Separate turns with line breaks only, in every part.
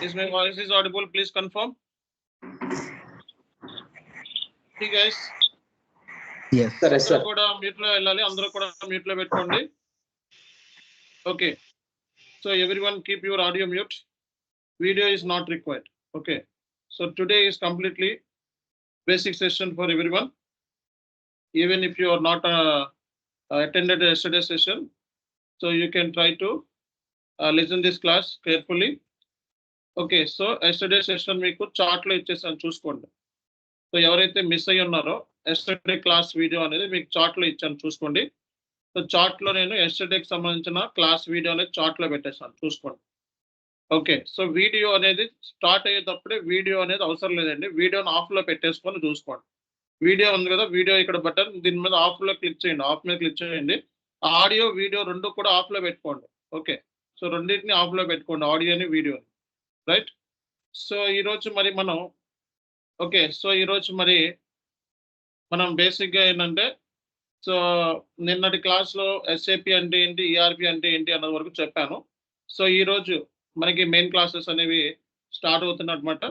Is my voice is audible? Please confirm. Hey guys.
Yes.
అందరూ కూడా mute లో వెళ్ళాలి. అందరూ కూడా మ్యూట్ లో పెట్టుకోండి. Okay. So everyone keep your audio mute. Video is not required. Okay. So today is completely basic session for everyone. Even if you are not attended yesterday's session, so you can try to listen this class carefully. Okay. So yesterday session మీకు chart లో ఇచ్చేసాను చూసుకోండి. So ఎవరైతే miss అయ్యి ఉన్నారో yesterday class video అనేది మీకు chart లో ఇచ్చాను చూసుకోండి. సో చార్ట్ లో నేను ఎస్టర్డేకి సంబంధించిన క్లాస్ వీడియో అనేది చార్ట్ లో పెట్టేస్తాను చూసుకోండి. ఓకే. సో వీడియో అనేది స్టార్ట్ అయ్యేటప్పుడే వీడియో అనేది అవసరం లేదండి. వీడియోని ఆఫ్ లో పెట్టేసుకొని చూసుకోండి. వీడియో ఉంది కదా, వీడియో ఇక్కడ బటన్ దీని మీద ఆఫ్ లో క్లిక్ చేయండి. ఆఫ్ మీద క్లిక్ చేయండి. ఆడియో వీడియో రెండు కూడా ఆఫ్ లో పెట్టుకోండి. ఓకే. సో రెండింటిని ఆఫ్ లో పెట్టుకోండి, ఆడియోని వీడియోని. రైట్. సో ఈరోజు మరి మనం ఓకే. సో ఈరోజు మరి మనం బేసిక్గా ఏంటంటే, సో నిన్నటి క్లాస్లో ఎస్ఏపి అంటే ఏంటి, ఈఆర్పి అంటే ఏంటి అన్నది వరకు చెప్పాను. సో ఈరోజు మనకి మెయిన్ క్లాసెస్ అనేవి స్టార్ట్ అవుతున్నమాట.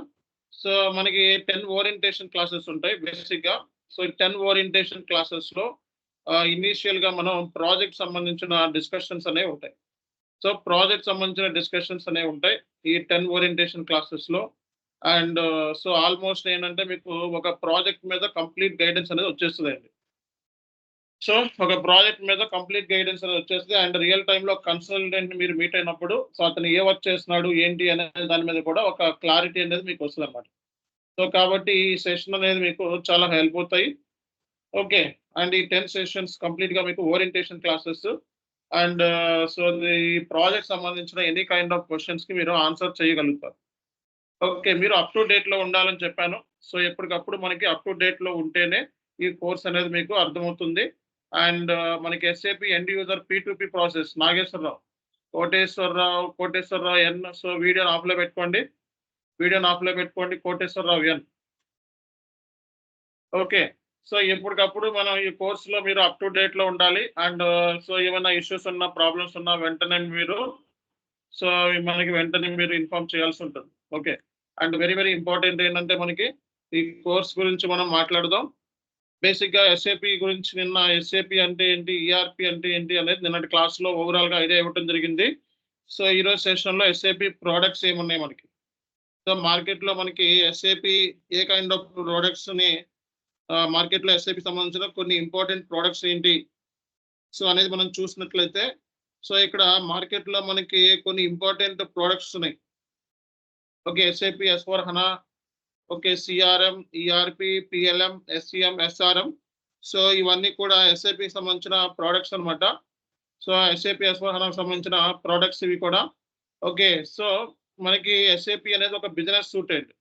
సో మనకి 10 ఓరియంటేషన్ క్లాసెస్ ఉంటాయి బేసిక్గా. సో 10 ఓరియంటేషన్ క్లాసెస్లో ఇనీషియల్గా మనం ప్రాజెక్ట్ సంబంధించిన డిస్కషన్స్ అనేవి ఉంటాయి. సో ప్రాజెక్ట్ సంబంధించిన డిస్కషన్స్ అనేవి ఉంటాయి ఈ 10 ఓరియంటేషన్ క్లాసెస్లో. అండ్ సో ఆల్మోస్ట్ ఏంటంటే మీకు ఒక ప్రాజెక్ట్ మీద కంప్లీట్ గైడెన్స్ అనేది వచ్చేస్తుందండి. సో ఒక ప్రాజెక్ట్ మీద కంప్లీట్ గైడెన్స్ అనేది వచ్చేస్తుంది. అండ్ రియల్ టైంలో కన్సల్టెంట్ మీరు మీట్ అయినప్పుడు సో అతను ఏ వర్క్ చేస్తున్నాడు ఏంటి అనే దాని మీద కూడా ఒక క్లారిటీ అనేది మీకు వస్తుంది అన్నమాట. సో కాబట్టి ఈ సెషన్ అనేది మీకు చాలా హెల్ప్ అవుతాయి. ఓకే. అండ్ ఈ 10 సెషన్స్ కంప్లీట్గా మీకు ఓరియంటేషన్ క్లాసెస్. అండ్ సో ఈ ప్రాజెక్ట్ సంబంధించిన ఎనీ కైండ్ ఆఫ్ క్వశ్చన్స్కి మీరు ఆన్సర్ చేయగలుగుతారు. ఓకే. మీరు అప్ టు డేట్లో ఉండాలని చెప్పాను. సో ఎప్పటికప్పుడు మనకి అప్ టు డేట్లో ఉంటేనే ఈ కోర్స్ అనేది మీకు అర్థమవుతుంది. అండ్ మనకి SAP end user P2P process Nageswararao, Koteswararao N. So వీడియోని ఆఫ్లో పెట్టుకోండి, కోటేశ్వరరావు ఎన్. ఓకే. సో ఎప్పటికప్పుడు మనం ఈ కోర్సులో మీరు అప్ టు డేట్లో ఉండాలి. అండ్ సో ఏమైనా ఇష్యూస్ ఉన్నా, ప్రాబ్లమ్స్ ఉన్నా వెంటనే మీరు సో మనకి వెంటనే మీరు ఇన్ఫార్మ్ చేయాల్సి ఉంటుంది. Okay. And very very important ఏంటంటే మనకి ఈ కోర్స్ గురించి మనం మాట్లాడదాం. బేసిక్గా ఎస్ఏపి గురించి నిన్న ఎస్ఏపి అంటే ఏంటి, ఈఆర్పి అంటే ఏంటి అనేది నిన్నటి క్లాస్లో ఓవరాల్గా ఐడియా ఇవ్వడం జరిగింది. సో ఈరోజు సెషన్లో ఎస్ఏపి ప్రోడక్ట్స్ ఏమున్నాయి మనకి, సో మార్కెట్లో మనకి ఎస్ఏపి ఏ కైండ్ ఆఫ్ ప్రోడక్ట్స్ని మార్కెట్లో ఎస్ఏపి సంబంధించిన కొన్ని ఇంపార్టెంట్ ప్రోడక్ట్స్ ఏంటి సో అనేది మనం చూసినట్లయితే, సో ఇక్కడ మార్కెట్లో మనకి కొన్ని ఇంపార్టెంట్ ప్రోడక్ట్స్ ఉన్నాయి. Okay. SAP S/4HANA, okay, CRM, ERP, PLM, SCM, SRM. So ఇవన్నీ కూడా ఎస్ఏపికి సంబంధించిన ప్రోడక్ట్స్ అనమాట. సో ఎస్ఏపి S/4HANAకి సంబంధించిన ప్రోడక్ట్స్ ఇవి కూడా. ఓకే. సో మనకి ఎస్ఏపి అనేది ఒక బిజినెస్ సూట్ అండి.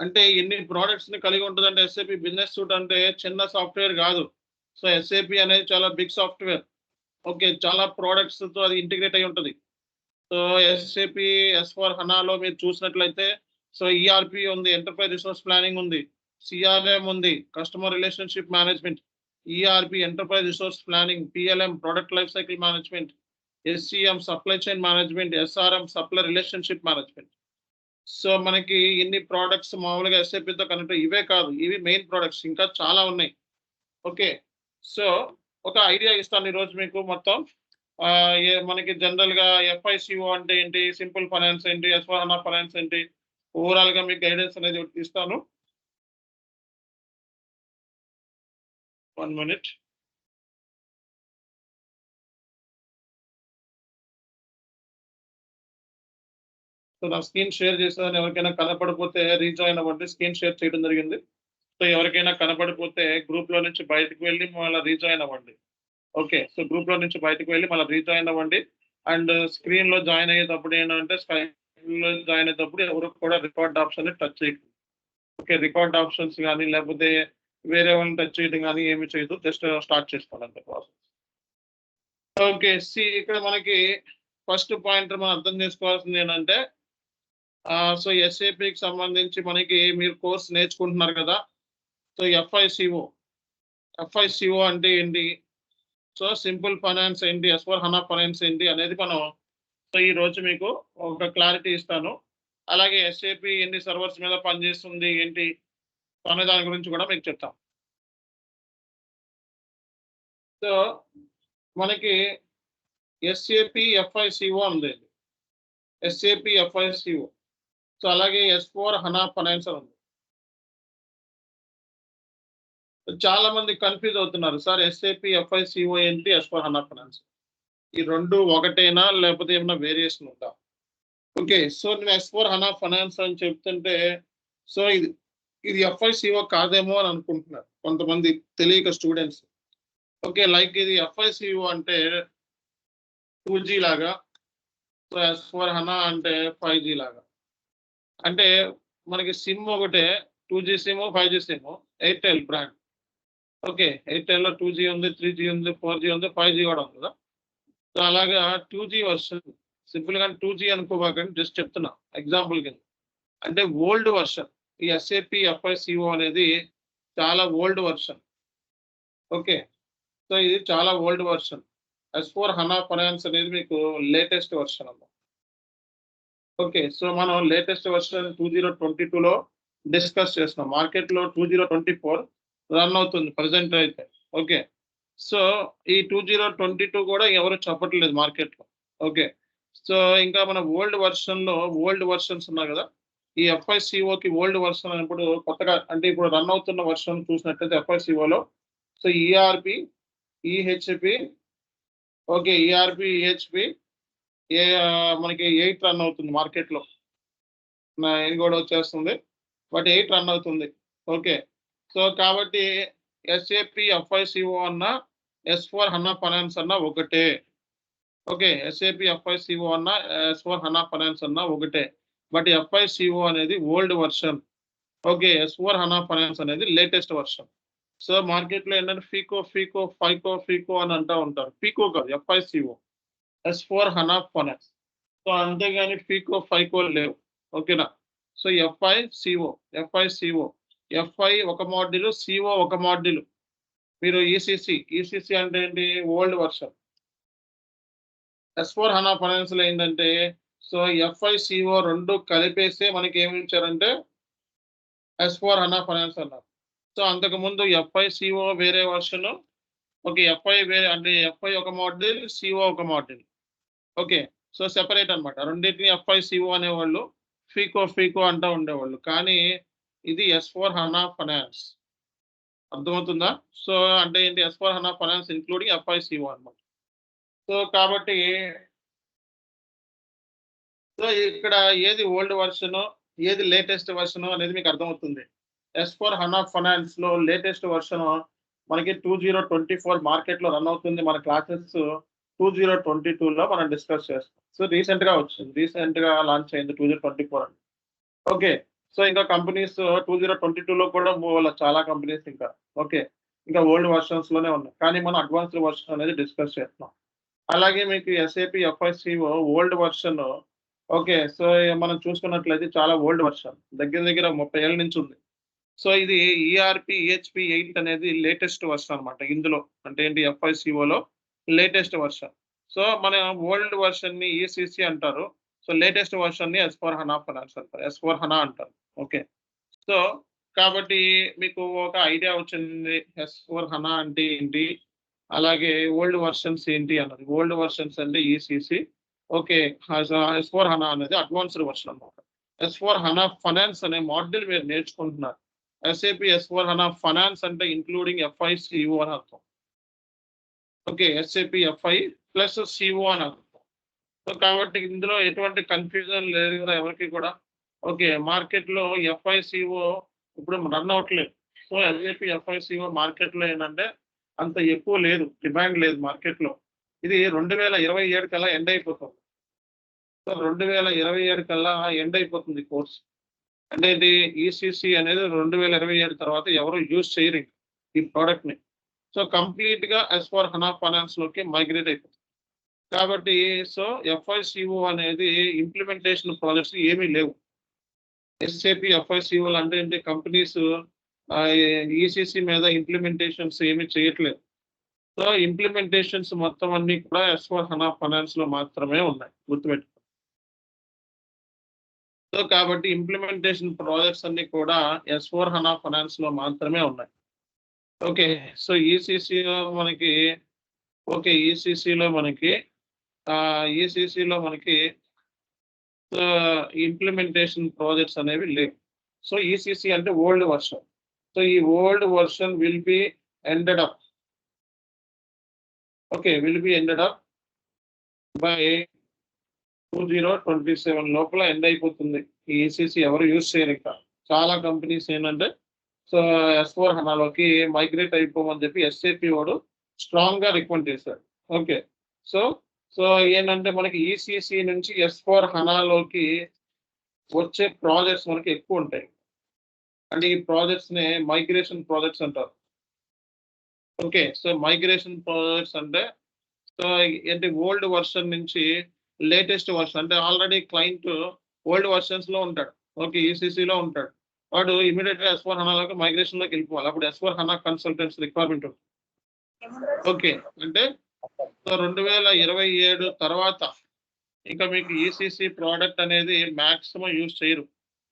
అంటే ఎన్ని ప్రోడక్ట్స్ని కలిగి ఉంటుందంటే ఎస్ఏపి బిజినెస్ సూట్ అంటే చిన్న సాఫ్ట్వేర్ కాదు. సో ఎస్ఏపి అనేది చాలా బిగ్ సాఫ్ట్వేర్. ఓకే. చాలా ప్రోడక్ట్స్తో అది ఇంటిగ్రేట్ అయి ఉంటుంది. సో ఎస్ఏపి S/4HANAలో మీరు చూసినట్లయితే సో ఈఆర్పి ఉంది, ఎంటర్ప్రైజ్ రిసోర్స్ ప్లానింగ్ ఉంది, సిఆర్ఎం ఉంది, customer relationship management, ERP enterprise resource planning, PLM product life cycle management, SCM supply chain management, SRM supply relationship management. So మనకి ఇన్ని ప్రోడక్ట్స్ మామూలుగా ఎస్ఏపితో కనెక్ట్ ఇవే కాదు, ఇవి మెయిన్ ప్రోడక్ట్స్, ఇంకా చాలా ఉన్నాయి. ఓకే. సో ఒక ఐడియా ఇస్తాను ఈరోజు మీకు మొత్తం. మనకి జనరల్గా FICO అంటే ఏంటి, సింపుల్ ఫైనాన్స్ ఏంటి, S/4HANA ఫైనాన్స్ ఏంటి, ఓవరాల్గా మీకు గైడెన్స్ అనేది ఇస్తాను. 1 minute. సో నా స్క్రీన్ షేర్ చేస్తాను. ఎవరికైనా కనపడిపోతే రీజాయిన్ అవ్వండి. స్క్రీన్ షేర్ చేయడం జరిగింది. సో ఎవరికైనా కనపడిపోతే గ్రూప్లో నుంచి బయటకు వెళ్ళి మళ్ళీ రీజాయిన్ అవ్వండి. ఓకే. సో గ్రూప్లో నుంచి బయటకు వెళ్ళి మళ్ళీ రీజాయిన్ అవ్వండి. అండ్ స్క్రీన్లో జాయిన్ అయ్యేటప్పుడు ఏంటంటే స్క్రీన్లో జాయిన్ అయ్యేటప్పుడు ఎవరు కూడా రికార్డ్ ఆప్షన్ టచ్ చేయదు. ఓకే. రికార్డ్ ఆప్షన్స్ కానీ లేకపోతే వేరే వాళ్ళని టచ్ చేయడం కానీ ఏమి చేయదు. జస్ట్ స్టార్ట్ చేసుకోండి అంతే ప్రాసెస్. ఓకే. ఇక్కడ మనకి ఫస్ట్ పాయింట్ మనం అర్థం చేసుకోవాల్సింది ఏంటంటే, సో ఎస్ఏపికి సంబంధించి మనకి మీరు కోర్స్ నేర్చుకుంటున్నారు కదా. సో FICO అంటే ఏంటి, సో సింపుల్ ఫైనాన్స్ ఏంటి, S/4HANA ఫైనాన్స్ ఏంటి అనేది మనం సో ఈ రోజు మీకు ఒక క్లారిటీ ఇస్తాను. అలాగే SAP ఎన్ని సర్వర్స్ మీద పనిచేస్తుంది ఏంటి అనే దాని గురించి కూడా మీకు చెప్తాం. సో మనకి SAP FICO ఉంది. SAP FICO. సో అలాగే S4 HANA ఫైనాన్స్ ఉంది. చాలా మంది కన్ఫ్యూజ్ అవుతున్నారు. సార్ SAP FICO ఏంటి, S4 HANA ఫైనాన్స్ ఈ రెండు ఒకటేనా లేకపోతే ఏమైనా వేరియేషన్ ఉందా? ఓకే, సో నేను S4 HANA ఫైనాన్స్ అని చెప్తుంటే సో ఇది FICO కాదేమో అని అనుకుంటున్నారు కొంతమంది తెలియక స్టూడెంట్స్. ఓకే, లైక్ ఇది FICO అంటే 2G లాగా, సో S4 HANA అంటే 5G లాగా. అంటే మనకి సిమ్ ఒకటే, 2G SIM 5G SIM, Airtel brand. Okay, ఎయిర్టెల్లో 2G ఉంది, 3G ఉంది, 4G ఉంది, 5G కూడా ఉంది కదా. సో అలాగా 2G వర్షన్, సింపుల్గా 2G అనుకోబాకండి, జస్ట్ చెప్తున్నా ఎగ్జాంపుల్ కింద. అంటే ఓల్డ్ వర్షన్. ఈ SAP FICO అనేది చాలా ఓల్డ్ వర్షన్. ఓకే, సో ఇది చాలా old version. S4 HANA finance అనేది మీకు లేటెస్ట్ వర్షన్ అన్నమాట. ఓకే, సో మనం లేటెస్ట్ వర్షన్ 2022లో డిస్కస్ చేస్తున్నాం. మార్కెట్లో 2024 రన్ అవుతుంది ప్రజెంట్ అయితే. ఓకే, సో ఈ 2022 కూడా ఎవరు చెప్పట్లేదు మార్కెట్లో. ఓకే, సో ఇంకా మన ఓల్డ్ వర్షన్స్ ఉన్నాయి కదా. ఈ FICOకి ఓల్డ్ వర్షన్ అన్నప్పుడు కొత్తగా అంటే ఇప్పుడు రన్ అవుతున్న వర్షన్ చూసినట్లయితే FICOలో so ERP, EHP, okay, ERP, EHP మనకి 8 రన్ అవుతుంది మార్కెట్లో. 9 కూడా వచ్చేస్తుంది, బట్ 8 రన్ అవుతుంది. ఓకే, సో కాబట్టి SAP FICO అన్న S4 HANA ఫైనాన్స్ అన్న ఒకటే. ఓకే, SAP FICO అన్న S4 HANA ఫైనాన్స్ అన్న ఒకటే, బట్ FICO అనేది old version. Okay, S4 HANA finance అనేది లేటెస్ట్ వర్షన్. సో మార్కెట్లో ఏంటంటే ఫికో అని అంటూ ఉంటారు. ఫికో కాదు, FICO, S4 HANA finance. So అంతేగాని ఫైకో లేవు. ఓకేనా. సో FICO FI ఒక మాడ్యూల్, CO ఒక మాడ్యూల్. మీరు ECC అంటే ఏంటి, old version. S4 HANA finance లో ఏంటంటే సో FICO రెండు కలిపేస్తే మనకి ఏమి ఇచ్చారంటే S4 HANA ఫైనాన్స్ అన్నారు. సో అంతకుముందు FICO వేరే వర్షన్. ఓకే, FI వేరే అంటే FI ఒక మాడ్యూల్, CO ఒక మాడ్యూల్. ఓకే, సో సెపరేట్ అనమాట. రెండింటిని FICO అనేవాళ్ళు, ఫికో అంటూ ఉండేవాళ్ళు. కానీ ఇది S4 HANA ఫైనాన్స్. అర్థమవుతుందా? సో అంటే ఏంటి, S4 HANA finance including FICO అనమాట. సో కాబట్టి సో ఇక్కడ ఏది ఓల్డ్ వర్షన్, ఏది లేటెస్ట్ వర్షన్ అనేది మీకు అర్థమవుతుంది. S4 HANA ఫైనాన్స్ లో లేటెస్ట్ వర్షన్ మనకి 2024 మార్కెట్లో రన్ అవుతుంది. మన క్లాసెస్ 2022లో మనం డిస్కస్ చేస్తాం. సో రీసెంట్ గా వచ్చింది, రీసెంట్ గా లాంచ్ అయింది 2024 అని. ఓకే, సో ఇంకా కంపెనీస్ 2022లో కూడా చాలా కంపెనీస్ ఇంకా ఓకే ఇంకా ఓల్డ్ వర్షన్స్ లోనే ఉన్నాయి. కానీ మనం అడ్వాన్స్డ్ వర్షన్ అనేది డిస్కస్ చేస్తున్నాం. అలాగే మీకు SAP FICO old version. Okay, so మనం చూసుకున్నట్లయితే చాలా ఓల్డ్ వర్షన్, దగ్గర 30 ఏళ్ళ నుంచి ఉంది. సో ఇది ERP, EHP 8 అనేది లేటెస్ట్ వర్షన్ అనమాట. ఇందులో అంటే ఏంటి, FICOలో లేటెస్ట్ వర్షన్. సో మన ఓల్డ్ వర్షన్ ని ECC అంటారు. సో లేటెస్ట్ వర్షన్ ని S4 HANA ఫైనాన్స్ అంటారు, S4 HANA అంటారు. ఓకే, సో కాబట్టి మీకు ఒక ఐడియా వచ్చింది S4 HANA అంటే ఏంటి, అలాగే ఓల్డ్ వర్షన్స్ ఏంటి అన్నది. ఓల్డ్ వర్షన్స్ అంటే ECC. ఓకే, S4 HANA అనేది అడ్వాన్స్డ్ వర్షన్ అనమాట. S4 HANA ఫైనాన్స్ అనే మాడ్యూల్ మీరు నేర్చుకుంటున్నారు. SAP S4 HANA ఫైనాన్స్ అంటే ఇంక్లూడింగ్ FICO అని అర్థం. Okay, SAP FI plus CO అని అర్థం. సో కాబట్టి ఇందులో ఎటువంటి కన్ఫ్యూజన్ లేదు కదా ఎవరికి కూడా. ఓకే, మార్కెట్లో FICO ఇప్పుడు రన్ అవ్వట్లేదు. సో SAP FICO మార్కెట్లో ఏంటంటే అంత ఎక్కువ లేదు, డిమాండ్ లేదు మార్కెట్లో. ఇది 2027 కల్లా ఎండ్ అయిపోతుంది. సో 2027 కల్లా ఎండ్ అయిపోతుంది కోర్స్. అంటే ఇది ECC అనేది 2027 తర్వాత ఎవరు యూజ్ చేయరు ఈ ప్రోడక్ట్ ని. సో కంప్లీట్ గా S4 HANA ఫైనాన్స్ లోకి మైగ్రేట్ అయిపోతుంది. కాబట్టి సో FICO అనేది ఇంప్లిమెంటేషన్ ప్రాజెక్ట్స్ ఏమీ లేవు. SAP FICO అంటే ఏంటి, కంపెనీస్ ECC మీద ఇంప్లిమెంటేషన్స్ ఏమీ చేయట్లేదు. సో సో ఇంప్లిమెంటేషన్స్ మొత్తం అన్ని కూడా S/4HANA ఫైనాన్స్ లో మాత్రమే ఉన్నాయి, గుర్తుపెట్టుకో. సో కాబట్టి ఇంప్లిమెంటేషన్ ప్రాజెక్ట్స్ అన్ని కూడా S/4HANA ఫైనాన్స్ లో మాత్రమే ఉన్నాయి. ఓకే, సో ఈసీసీలో మనకి ఈసీసీలో మనకి ఇంప్లిమెంటేషన్ ప్రాజెక్ట్స్ అనేవి లేవు. సో ఈసీసీ అంటే ఓల్డ్ వర్షన్. సో ఈ old version will be ended up by 2027 లోపల ఎండ్ అయిపోతుంది. ఈ ఈసీసీ ఎవరు యూజ్ చేయరు. ఇంకా చాలా కంపెనీస్ ఏంటంటే సో S/4HANAలోకి మైగ్రేట్ అయిపోమని చెప్పి SAP వాడు స్ట్రాంగ్ గా రికమెండ్ చేశారు. ఓకే, సో ఏంటంటే మనకి ఈసీసీ నుంచి S/4HANAలోకి వచ్చే ప్రాజెక్ట్స్ మనకి ఎక్కువ ఉంటాయి. అంటే ఈ ప్రాజెక్ట్స్ ని మైగ్రేషన్ ప్రాజెక్ట్స్ అంటారు. ఓకే, సో మైగ్రేషన్ ప్రాజెక్ట్స్ అంటే సో ఏంటి ఓల్డ్ వర్షన్ నుంచి లేటెస్ట్ వర్షన్, అంటే ఆల్రెడీ క్లయింట్ ఓల్డ్ వర్షన్స్ లో ఉంటాడు. ఓకే, ఈసీసీలో ఉంటాడు. వాడు ఇమీడియట్ గా S/4HANAలోకి మైగ్రేషన్ లోకి వెళ్ళిపోవాలి. అప్పుడు S/4HANA కన్సల్టెంట్స్ రిక్వైర్మెంట్ ఉంటుంది. ఓకే, అంటే 2027 తర్వాత ఇంకా మీకు ఈసీసీ ప్రోడక్ట్ అనేది మాక్సిమం యూజ్ చేయరు.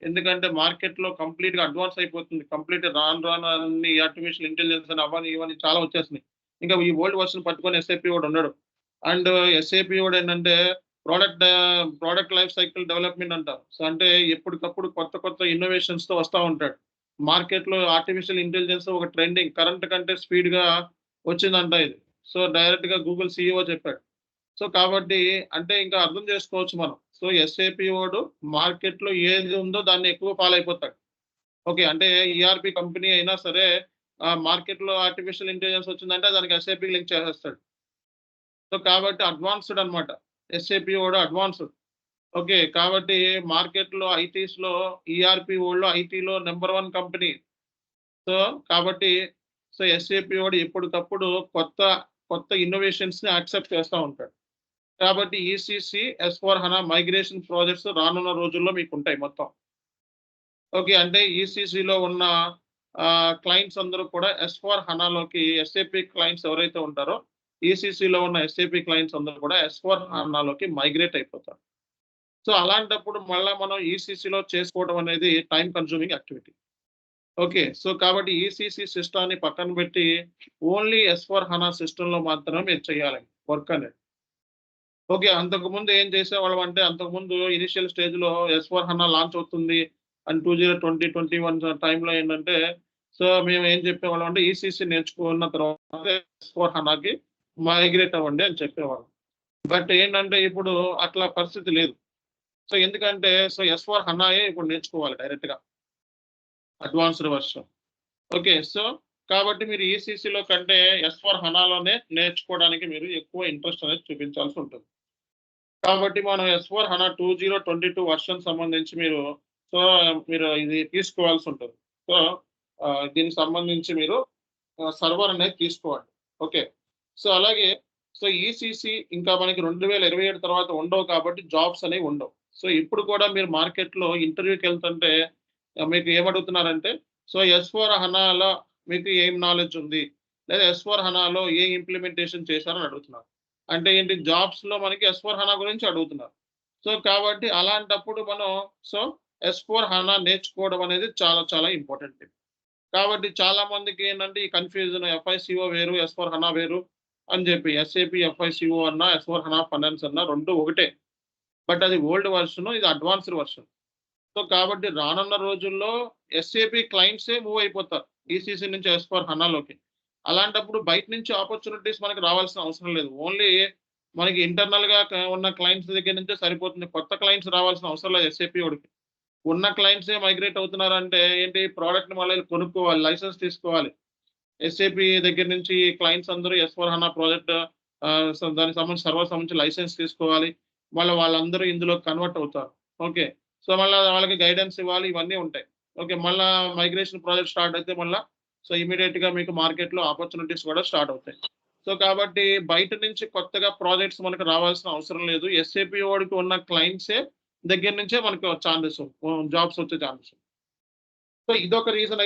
ఎందుకంటే మార్కెట్ లో కంప్లీట్ గా అడ్వాన్స్ అయిపోతుంది. కంప్లీట్ రాను అన్ని ఆర్టిఫిషియల్ ఇంటెలిజెన్స్ అని అవన్నీ ఇవన్నీ చాలా వచ్చేస్తున్నాయి. ఇంకా ఈ ఓల్డ్ వర్షన్ పట్టుకొని SAP వాడు ఉన్నాడు. అండ్ SAP వాడు ఏంటంటే ప్రోడక్ట్ లైఫ్ సైకిల్ డెవలప్మెంట్ అంటారు. సో అంటే ఎప్పటికప్పుడు కొత్త ఇన్నోవేషన్స్ తో వస్తూ ఉంటాడు. మార్కెట్ లో ఆర్టిఫిషియల్ ఇంటెలిజెన్స్ ఒక ట్రెండింగ్ కరెంట్ కంటే స్పీడ్ గా వచ్చిందంట ఇది. సో డైరెక్ట్ గా గూగుల్ CEO చెప్పాడు. సో కాబట్టి అంటే ఇంకా అర్థం చేసుకోవచ్చు మనం. సో SAP వాడు మార్కెట్ లో ఏది ఉందో దాన్ని ఎక్కువ ఫాలో అయిపోతాడు. ఓకే, అంటే ERP కంపెనీ అయినా సరే మార్కెట్ లో ఆర్టిఫిషియల్ ఇంటెలిజెన్స్ వచ్చిందంటే దానికి SAP లింక్ చేసేస్తాడు. సో కాబట్టి అడ్వాన్స్డ్ అనమాట. SAP వాడు అడ్వాన్స్డ్. ఓకే, కాబట్టి మార్కెట్ లో ఐటీస్ లో ERP వాళ్ళు ఐటీలో నెంబర్ 1 కంపెనీ. సో కాబట్టి SAP వాడు ఎప్పటికప్పుడు కొత్త ఇన్నోవేషన్స్ ని యాక్సెప్ట్ చేస్తూ ఉంటాడు. కాబట్టి ఈసీసీ S/4HANA మైగ్రేషన్ ప్రాజెక్ట్స్ రానున్న రోజుల్లో మీకు ఉంటాయి మొత్తం. ఓకే, అంటే ఈసీసీలో ఉన్న క్లయింట్స్ అందరూ కూడా S/4HANAలోకి SAP క్లయింట్స్ ఎవరైతే ఉంటారో ఈసీసీలో ఉన్న SAP క్లయింట్స్ అందరూ కూడా S/4HANAలోకి మైగ్రేట్ అయిపోతారు. సో అలాంటప్పుడు మళ్ళీ మనం ఈసీసీలో చేసుకోవడం అనేది time consuming activity. Okay, so కాబట్టి ఈసీసీ సిస్టాన్ని పక్కన పెట్టి ఓన్లీ S/4HANA సిస్టంలో మాత్రమే మీరు చేయాలి వర్క్ అనేది. ఓకే, అంతకుముందు ఏం చేసేవాళ్ళం అంటే అంతకుముందు ఇనిషియల్ స్టేజ్ లో S/4HANA లాంచ్ అవుతుంది అని 2020-21 టైంలో ఏంటంటే సో మేము ఏం చెప్పేవాళ్ళం అంటే ఈసీసీ నేర్చుకున్న తర్వాత S/4HANAకి మైగ్రేట్ అవ్వండి అని చెప్పేవాళ్ళం. బట్ ఏంటంటే ఇప్పుడు అట్లా పరిస్థితి లేదు. సో ఎందుకంటే S/4HANA ఇప్పుడు నేర్చుకోవాలి డైరెక్ట్ గా అడ్వాన్స్డ్ వర్షన్. ఓకే, సో కాబట్టి మీరు ఈసీసీలో కంటే S/4HANAలోనే నేర్చుకోవడానికి మీరు ఎక్కువ ఇంట్రెస్ట్ అనేది చూపించాల్సి ఉంటుంది. కాబట్టి మనం S/4HANA 2022 వర్షన్ సంబంధించి మీరు ఇది తీసుకోవాల్సి ఉంటుంది. సో దీనికి సంబంధించి మీరు సర్వర్ అనేది తీసుకోవాలి. ఓకే, సో అలాగే ఈసీసీ ఇంకా మనకి 2027 తర్వాత ఉండవు కాబట్టి జాబ్స్ అనేవి ఉండవు. సో ఇప్పుడు కూడా మీరు మార్కెట్ లో ఇంటర్వ్యూకి వెళ్తుంటే మీకు ఏమడుగుతున్నారంటే S/4HANAలో మీకు ఏం నాలెడ్జ్ ఉంది, లేదా S/4HANAలో ఏ ఇంప్లిమెంటేషన్ చేశారని అడుగుతున్నారు. అంటే ఏంటి, జాబ్స్ లో మనకి S/4HANA గురించి అడుగుతున్నారు. సో కాబట్టి అలాంటప్పుడు మనం S/4HANA నేర్చుకోవడం అనేది చాలా చాలా ఇంపార్టెంట్. కాబట్టి చాలా మందికి ఏంటంటే ఈ కన్ఫ్యూజన్, FICO వేరు S/4HANA వేరు అని చెప్పి. SAP FICO అన్నా S/4HANA ఫైనాన్స్ అన్నా రెండు ఒకటే. బట్ అది ఓల్డ్ వర్షన్, ఇది అడ్వాన్స్డ్ వర్షన్. సో కాబట్టి రానున్న రోజుల్లో SAP క్లయింట్సే మూవ్ అయిపోతారు ఈసీసీ నుంచి S/4HANAలోకి. అలాంటప్పుడు బయట నుంచి ఆపర్చునిటీస్ మనకి రావాల్సిన అవసరం లేదు. ఓన్లీ మనకి ఇంటర్నల్ గా ఉన్న క్లయింట్స్ దగ్గర నుంచే సరిపోతుంది. కొత్త క్లయింట్స్ రావాల్సిన అవసరం లేదు SAP వాడికి. ఉన్న క్లయింట్సే మైగ్రేట్ అవుతున్నారంటే ఏంటి, ప్రోడక్ట్ మళ్ళీ కొనుక్కోవాలి, లైసెన్స్ తీసుకోవాలి. SAP దగ్గర నుంచి క్లయింట్స్ అందరూ S/4HANA ప్రాజెక్ట్ దానికి సంబంధించి సర్వర్ సంబంధించి లైసెన్స్ తీసుకోవాలి. మళ్ళీ వాళ్ళందరూ ఇందులో కన్వర్ట్ అవుతారు. ఓకే, సో మళ్ళీ వాళ్ళకి గైడెన్స్ ఇవ్వాలి, ఇవన్నీ ఉంటాయి. ఓకే, మళ్ళీ మైగ్రేషన్ ప్రాజెక్ట్ స్టార్ట్ అయితే మళ్ళీ ఇమీడియట్ గా మీకు మార్కెట్ లో ఆపర్చునిటీస్ కూడా స్టార్ట్ అవుతాయి. సో కాబట్టి బయట నుంచి కొత్తగా ప్రాజెక్ట్స్ మనకు రావాల్సిన అవసరం లేదు. SAP వాడికి ఉన్న క్లయింట్సే దగ్గర నుంచే మనకు ఛాన్సెస్, జాబ్స్ వచ్చే ఛాన్సెస్. సో ఇదొక రీజన్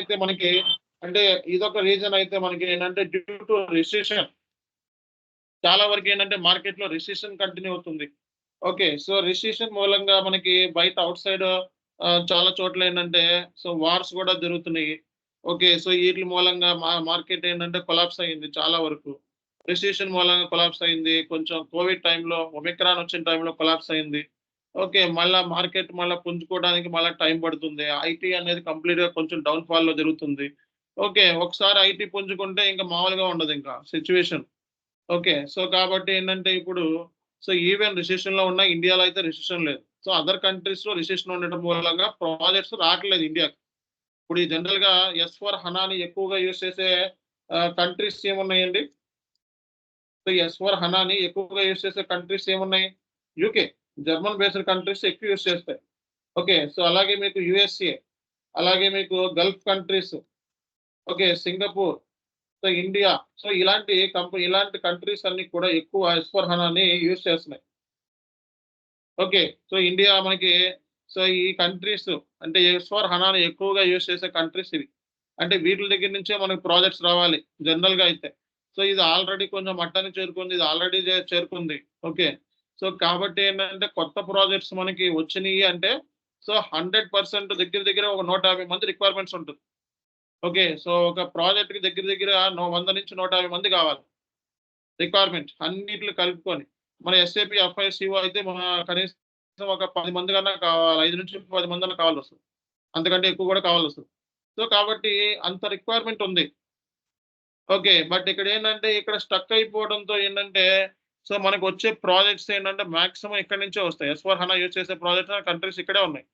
అయితే మనకి ఏంటంటే డ్యూ టు రిసెషన్ చాలా వరకు ఏంటంటే మార్కెట్లో రిసెషన్ కంటిన్యూ అవుతుంది. ఓకే. సో రిసెషన్ మూలంగా మనకి బయట ఔట్ సైడ్ చాలా చోట్ల ఏంటంటే సో వార్స్ కూడా జరుగుతున్నాయి. ఓకే. సో ఈట్లి మూలంగా మార్కెట్ ఏంటంటే కొలాప్స్ అయింది చాలా వరకు. రిసెషన్ మూలంగా కొలాప్స్ అయింది. కొంచెం కోవిడ్ టైంలో ఒమిక్రాన్ వచ్చిన టైంలో కొలాప్స్ అయింది. ఓకే. మళ్ళా మార్కెట్ మళ్ళా పుంజుకోవడానికి మళ్ళా టైం పడుతుంది. ఐటీ అనేది కంప్లీట్‌గా కొంచెం డౌన్ ఫాల్‌లో జరుగుతుంది. ఓకే. ఒకసారి ఐటీ పుంజుకుంటే ఇంక మామూలుగా ఉండదింక సిట్యుయేషన్. ఓకే. సో కాబట్టి ఏంటంటే ఇప్పుడు సో ఈవెన్ రిసెషన్‌లో ఉన్న ఇండియాలో అయితే రిసెషన్ లేదు. సో అదర్ కంట్రీస్‌లో రిసెషన్ ఉండటం మూలంగా ప్రాజెక్ట్స్ రావట్లేదు ఇండియాకి. ఇప్పుడు ఈ జనరల్‌గా ఎస్4 హనాని ఎక్కువగా యూజ్ చేసే కంట్రీస్ ఏమున్నాయండి? సో ఎస్4 హనాని ఎక్కువగా యూజ్ చేసే కంట్రీస్ ఏమున్నాయి? యూకే. జర్మన్ బేస్డ్ కంట్రీస్ ఎక్కువ యూజ్ చేస్తాయి. ఓకే. సో అలాగే మీకు యూఎస్ఏ, అలాగే మీకు Gulf countries, okay. Singapore, so India. So ఇలాంటి కంట్రీస్ అన్నీ కూడా ఎక్కువ ఎస్4 హనాని యూజ్ చేస్తున్నాయి. ఓకే. సో ఇండియా మనకి సో ఈ కంట్రీస్ అంటే ఎస్4 హనాని ఎక్కువగా యూజ్ చేసే కంట్రీస్ ఇవి. అంటే వీటిల దగ్గర నుంచే మనకు ప్రాజెక్ట్స్ రావాలి జనరల్‌గా అయితే. సో ఇది ఆల్రెడీ కొంచెం మట్టానికి చేరుకుంది. ఇది ఆల్రెడీ చేరుకుంది. ఓకే. సో కాబట్టి ఏంటంటే కొత్త ప్రాజెక్ట్స్ మనకి వచ్చినియి అంటే సో 100% దగ్గర దగ్గర ఒక 150 మంది రిక్వైర్మెంట్స్ ఉంటుంది. ఓకే. సో ఒక ప్రాజెక్ట్‌కి దగ్గర దగ్గర 100-150 మంది కావాలి. రిక్వైర్మెంట్ అన్నిట్లు కలుపుకొని. మన ఎస్ఏపీ, ఎఫ్ఐసీఓ అయితే కనీసం ఒక 10 మంది కన్నా కావాలి. 5-10 మందన్నా కావాల్సొస్తది. అంతకంటే ఎక్కువ కూడా కావాల్సొస్తది. సో కాబట్టి అంత రిక్వైర్మెంట్ ఉంది. ఓకే. బట్ ఇక్కడేంటంటే ఇక్కడ స్టక్ అయిపోవడంతో ఏంటంటే సో మనకొచ్చే ప్రాజెక్ట్స్ ఏంటంటే మాక్సిమం ఇక్కడి నుంచే వస్తాయి. ఎస్4 హనా యూజ్ చేసే ప్రాజెక్ట్స్ కంట్రీస్ ఇక్కడే ఉన్నాయి.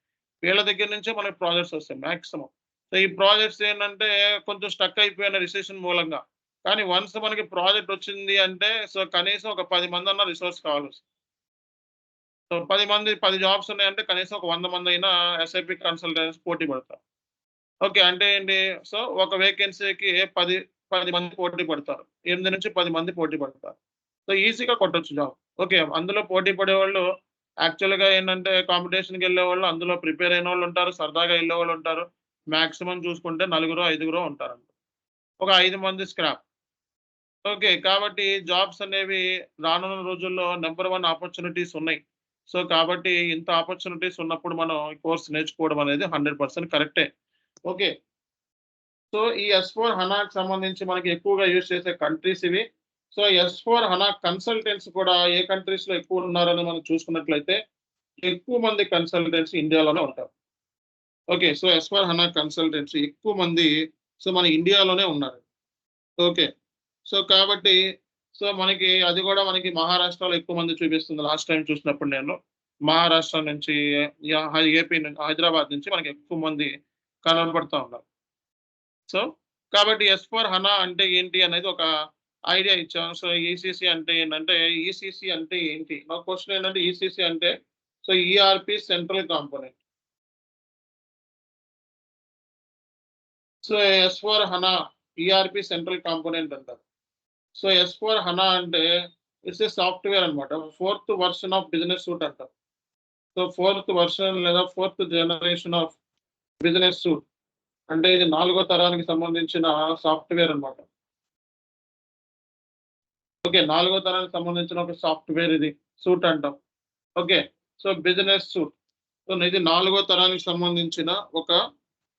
వీళ్ళ దగ్గర నుంచే మనకు ప్రాజెక్ట్స్ వస్తాయి మాక్సిమం. సో ఈ ప్రాజెక్ట్స్ ఏంటంటే కొంచెం స్టక్ అయిపోయిన రిసెషన్ మూలంగా. కానీ వన్స్ మనకి ప్రాజెక్ట్ వచ్చింది అంటే సో కనీసం ఒక 10 మందన్నా రిసోర్స్ కావాల్సొస్తది. సో 10 జాబ్స్ ఉన్నాయంటే కనీసం ఒక 100 మందైనా ఎస్ఐపీ కన్సల్టెంట్స్ పోటీ పడతారు. ఓకే. అంటే ఏంటి? సో ఒక వేకెన్సీకి 10 మంది పోటీ పడతారు. 8-10 మంది పోటీ పడతారు. సో ఈజీగా కొట్టొచ్చు జాబ్. ఓకే. అందులో పోటీ పడేవాళ్ళు యాక్చువల్‌గా ఏంటంటే కాంపిటీషన్‌కెళ్ళేవాళ్ళు అందులో ప్రిపేర్ అయినోళ్ళుంటారు. సరదాగా ఎళ్ళేవాళ్ళుంటారు. మాక్సిమం చూసుకుంటే నలుగురో, ఐదుగురో ఉంటారండి. ఒక 5 మంది స్క్రాప్. ఓకే. కాబట్టి జాబ్స్ అనేవి రానున్న రోజుల్లో నంబర్ 1 ఆపర్చునిటీస్ ఉన్నాయి. సో కాబట్టి ఇంత ఆపర్చునిటీస్ ఉన్నప్పుడు మనం ఈ కోర్స్ నేర్చుకోవడం అనేది 100% కరెక్టే. ఓకే. సో ఈ ఎస్4 హనాకి సంబంధించి మనకి ఎక్కువగా యూజ్ చేసే కంట్రీస్ ఇవి. సో ఎస్4 హనా కన్సల్టెంట్స్ కూడా ఏ కంట్రీస్‌లో ఎక్కువ ఉన్నారని మనం చూసుకున్నట్లయితే ఎక్కువ మంది కన్సల్టెంట్స్ ఇండియాలోనే ఉంటారు. ఓకే. సో ఎస్4 హనా కన్సల్టెంట్స్ ఎక్కువ మంది సో మన ఇండియాలోనే ఉన్నారు. ఓకే. సో కాబట్టి సో మనకి అది కూడా మనకి మహారాష్ట్రలో ఎక్కువ మంది చూపిస్తుంది. లాస్ట్ టైమ్ చూసినప్పుడు నేను. మహారాష్ట్ర నుంచి ఏపీ నుంచి హైదరాబాద్ నుంచి మనకి ఎక్కువ మంది కనపడతా ఉన్నారు. సో కాబట్టి ఎస్4 హనా అంటే ఏంటి అనేది ఒక ఐడియా ఇచ్చాను. సో ఈసీసీ అంటే ఏంటంటే ఈసీసీ అంటే ఏంటి? నా క్వెషన్ ఏంటంటే ఈసీసీ అంటే so ERP central component. So ఎస్4 హనా ఈఆర్‌పీ సెంట్రల్ కాంపోనెంట్ అంటారు. సో ఎస్4 హనా అంటే ఇట్స్ ఏ సాఫ్ట్‌వేర్ అన్నమాట. Fourth version of business suite అంటారు. సో ఫోర్త్ వెర్షన్ లేదా fourth generation of business suite. అంటే ఇది నాలుగో తరానికి సంబంధించిన సాఫ్ట్‌వేర్ అన్నమాట. ఓకే. నాలుగో తరానికి సంబంధించిన ఒక సాఫ్ట్‌వేర్ ఇది. సూట్ అంటాం. Okay. So business suit. So ఇది నాలుగో తరానికి సంబంధించిన ఒక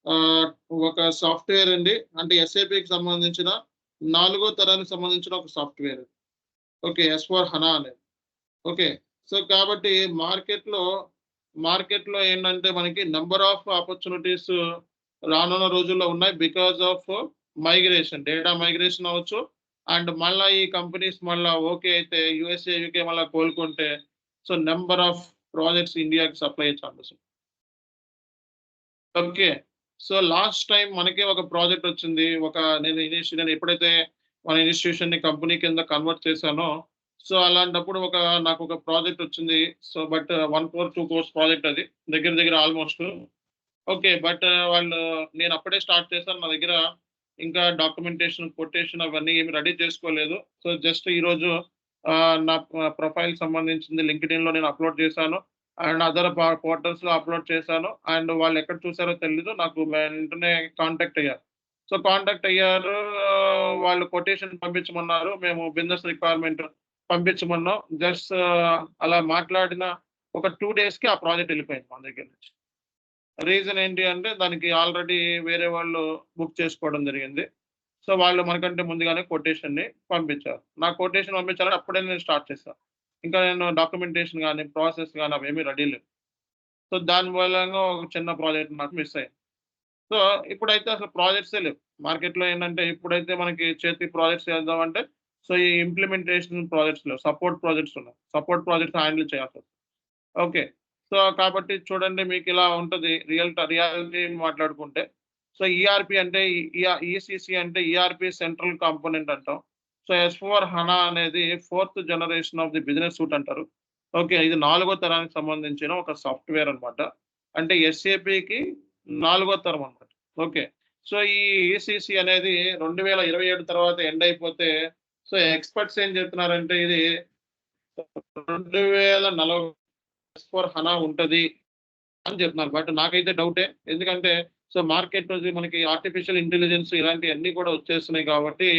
ఆహ్, ఒక సాఫ్ట్‌వేర్ అండి. అంటే ఎస్ఏపీకి సంబంధించిన నాలుగో తరానికి సంబంధించిన ఒక సాఫ్ట్‌వేర్. ఓకే. ఎస్4 హనా అనేది. ఓకే. సో కాబట్టి మార్కెట్‌లో ఏంటంటే మనకి నంబర్ ఆఫ్ ఆపర్చునిటీస్ రానున్న రోజుల్లో ఉన్నాయి. Because of migration. Data migration అవ్వచ్చు. అండ్ మళ్ళా ఈ కంపెనీస్ మళ్ళా ఓకే అయితే యూఎస్ఏ, యూకే మళ్ళా కోలుకుంటే సో నంబర్ ఆఫ్ ప్రాజెక్ట్స్ ఇండియాకి సప్లై అయ్యే ఛాన్సెస్ ఉంది. ఓకే. సో లాస్ట్ టైమ్ మనకే ఒక ప్రాజెక్ట్ వచ్చింది. నేను ఎప్పుడైతే మన ఇన్‌స్టిట్యూషన్‌ని కంపెనీ కింద కన్వర్ట్ చేశానో, సో అలాంటప్పుడు నాకొక ప్రాజెక్ట్ వచ్చింది. So but 1 crore, 2 crores project అది. దగ్గర దగ్గర ఆల్‌మోస్ట్. ఓకే. బట్ నేను అప్పుడే స్టార్ట్ చేశాను. నా దగ్గర ఇంకా డాక్యుమెంటేషన్, కొటేషన్ అవన్నీ ఏమి రెడీ చేసుకోలేదు. సో జస్ట్ ఈరోజు నా ప్రొఫైల్ సంబంధించింది లింక్డ్ఇన్‌లో నేను అప్‌లోడ్ చేశాను. అండ్ అదర్ పోర్టల్స్‌లో అప్‌లోడ్ చేశాను. అండ్ వాళ్ళు ఎక్కడ చూసారో తెలీదు. నాకు వెంటనే కాంటాక్ట్ అయ్యారు. సో కాంటాక్ట్ అయ్యారు. వాళ్ళు కొటేషన్ పంపించమన్నారు. మేము బిజినెస్ రిక్వైర్మెంట్ పంపించమన్నాం. జస్ట్ అలా మాట్లాడిన ఒక 2 డేస్‌కి ఆ ప్రాజెక్ట్ వెళ్ళిపోయింది మన దగ్గర నుంచి. రీజన్ ఏంటి అంటే దానికి ఆల్రెడీ వేరే వాళ్ళు బుక్ చేసుకోవడం జరిగింది. సో, వాళ్ళు మనకంటే ముందుగానే కొటేషన్‌ని పంపించారు. నా కొటేషన్ పంపించాలని అప్పుడే నేను స్టార్ట్ చేశా. ఇంకా నేను డాక్యుమెంటేషన్ గాని, ప్రాసెస్ గాని అవేమీ రెడీ లేవు. సో, దాని మూలంగా ఒక చిన్న ప్రాజెక్ట్ నాకు మిస్ అయింది. సో, ఇప్పుడైతే అసలు ప్రాజెక్ట్సే లేవు. మార్కెట్‌లో ఏంటంటే ఇప్పుడైతే మనకి చేతికి ప్రాజెక్ట్స్ చేద్దామంటే సో, ఈ ఇంప్లిమెంటేషన్ ప్రాజెక్ట్స్ లేవు. సపోర్ట్ ప్రాజెక్ట్స్ ఉన్నాయి. సపోర్ట్ ప్రాజెక్ట్స్ హ్యాండిల్ చేయాల్సొస్తుంది. ఓకే. సో, కాబట్టి చూడండి మీకిలా ఉంటది. రియాలిటీ మాట్లాడుకుంటే. సో, ఈఆర్‌పీ అంటే ఈసీసీ అంటే ఈఆర్‌పీ సెంట్రల్ కాంపోనెంట్ అంటాం. సో, ఎస్/4 హనా అనేది 4థ్ generation of the business suite అంటారు. ఓకే. ఇది 4గో తరానికి సంబంధించిన ఒక సాఫ్ట్‌వేర్ అన్నమాట. అంటే ఎస్ఏపీకి 4గో తరం అన్నమాట. ఓకే. సో, ఈ ఈసీసీ అనేది 2027 తర్వాత ఎండ్ అయిపోతే సో, ఎక్స్‌పర్ట్స్ ఏం చెప్తున్నారంటే ఇది 2040 ఎస్/4 హనా ఉంటది అని చెప్తున్నారు. బట్ నాకైతే డౌటే. ఎందుకంటే సో, మార్కెట్ నుంచి మనకి ఆర్టిఫిషియల్ ఇంటెలిజెన్స్ ఇలాంటియన్నీ కూడా వచ్చేస్తున్నాయి కాబట్టి